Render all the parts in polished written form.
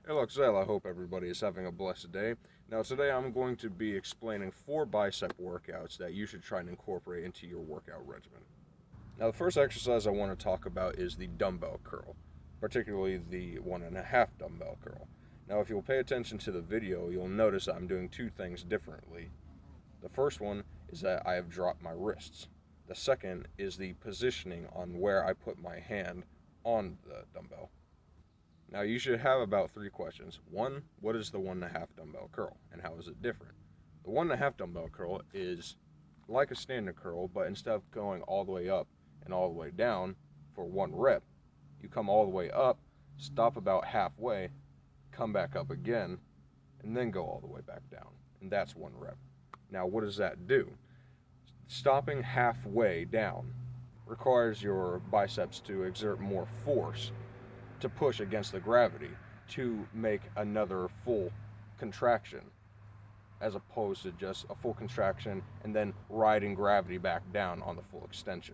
Hey, look, Zale, I hope everybody is having a blessed day. Now, today I'm going to be explaining 4 bicep workouts that you should try and incorporate into your workout regimen. Now, the first exercise I want to talk about is the dumbbell curl, particularly the 1.5 dumbbell curl. Now, if you'll pay attention to the video, you'll notice that I'm doing 2 things differently. The first one is that I have dropped my wrists. The second is the positioning on where I put my hand on the dumbbell. Now, you should have about 3 questions. One, what is the 1.5 dumbbell curl and how is it different? The 1.5 dumbbell curl is like a standard curl, but instead of going all the way up and all the way down for 1 rep, you come all the way up, stop about halfway, come back up again, and then go all the way back down. And that's 1 rep. Now, what does that do? Stopping halfway down requires your biceps to exert more force to push against the gravity to make another full contraction, as opposed to just a full contraction and then riding gravity back down on the full extension.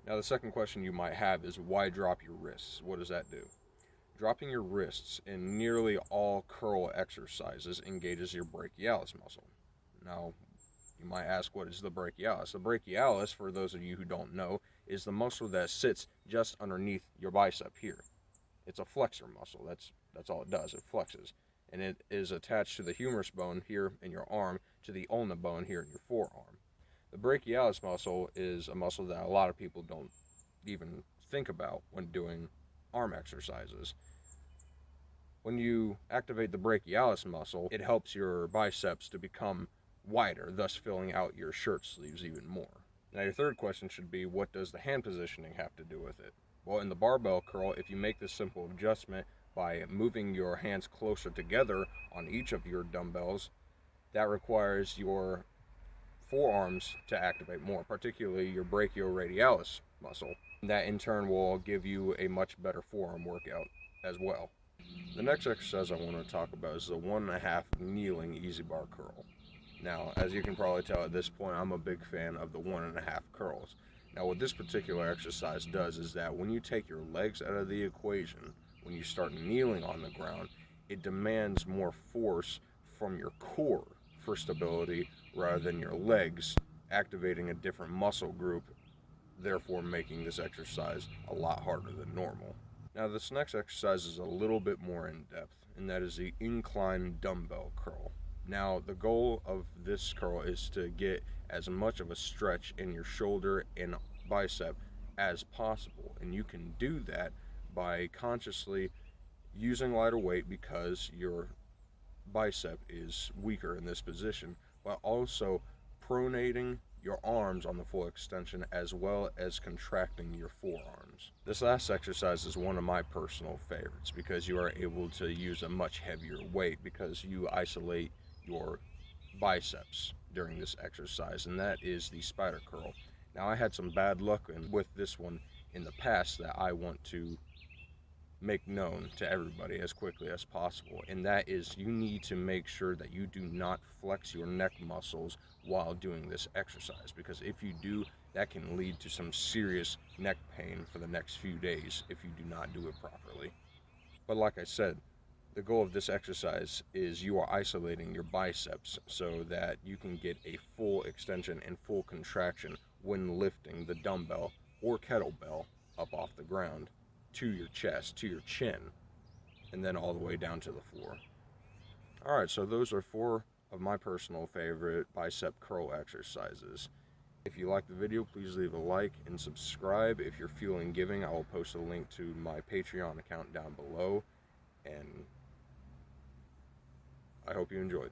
Now, the second question you might have is, why drop your wrists? What does that do? Dropping your wrists in nearly all curl exercises engages your brachialis muscle. Now, you might ask, what is the brachialis? The brachialis, for those of you who don't know, is the muscle that sits just underneath your bicep here. It's a flexor muscle. That's all it does. It flexes. And it is attached to the humerus bone here in your arm, to the ulna bone here in your forearm. The brachialis muscle is a muscle that a lot of people don't even think about when doing arm exercises. When you activate the brachialis muscle, it helps your biceps to become wider, thus filling out your shirt sleeves even more. Now, your third question should be, what does the hand positioning have to do with it? Well, in the barbell curl, if you make this simple adjustment by moving your hands closer together on each of your dumbbells, that requires your forearms to activate more, particularly your brachioradialis muscle. That in turn will give you a much better forearm workout as well. The next exercise I want to talk about is the 1.5 kneeling easy bar curl. Now, as you can probably tell at this point, I'm a big fan of the 1.5 curls. Now, what this particular exercise does is that when you take your legs out of the equation, when you start kneeling on the ground, it demands more force from your core for stability rather than your legs, activating a different muscle group, therefore making this exercise a lot harder than normal. Now, this next exercise is a little bit more in depth, and that is the incline dumbbell curl. Now, the goal of this curl is to get as much of a stretch in your shoulder and bicep as possible, and you can do that by consciously using lighter weight because your bicep is weaker in this position, but also pronating your arms on the full extension as well as contracting your forearms. This last exercise is one of my personal favorites because you are able to use a much heavier weight because you isolate your biceps during this exercise, and that is the spider curl. Now, I had some bad luck with this one in the past that I want to make known to everybody as quickly as possible, and that is you need to make sure that you do not flex your neck muscles while doing this exercise, because if you do, that can lead to some serious neck pain for the next few days if you do not do it properly. But like I said, the goal of this exercise is you are isolating your biceps so that you can get a full extension and full contraction when lifting the dumbbell or kettlebell up off the ground to your chest, to your chin, and then all the way down to the floor. Alright, so those are 4 of my personal favorite bicep curl exercises. If you like the video, please leave a like and subscribe. If you're feeling giving, I will post a link to my Patreon account down below, and I hope you enjoyed.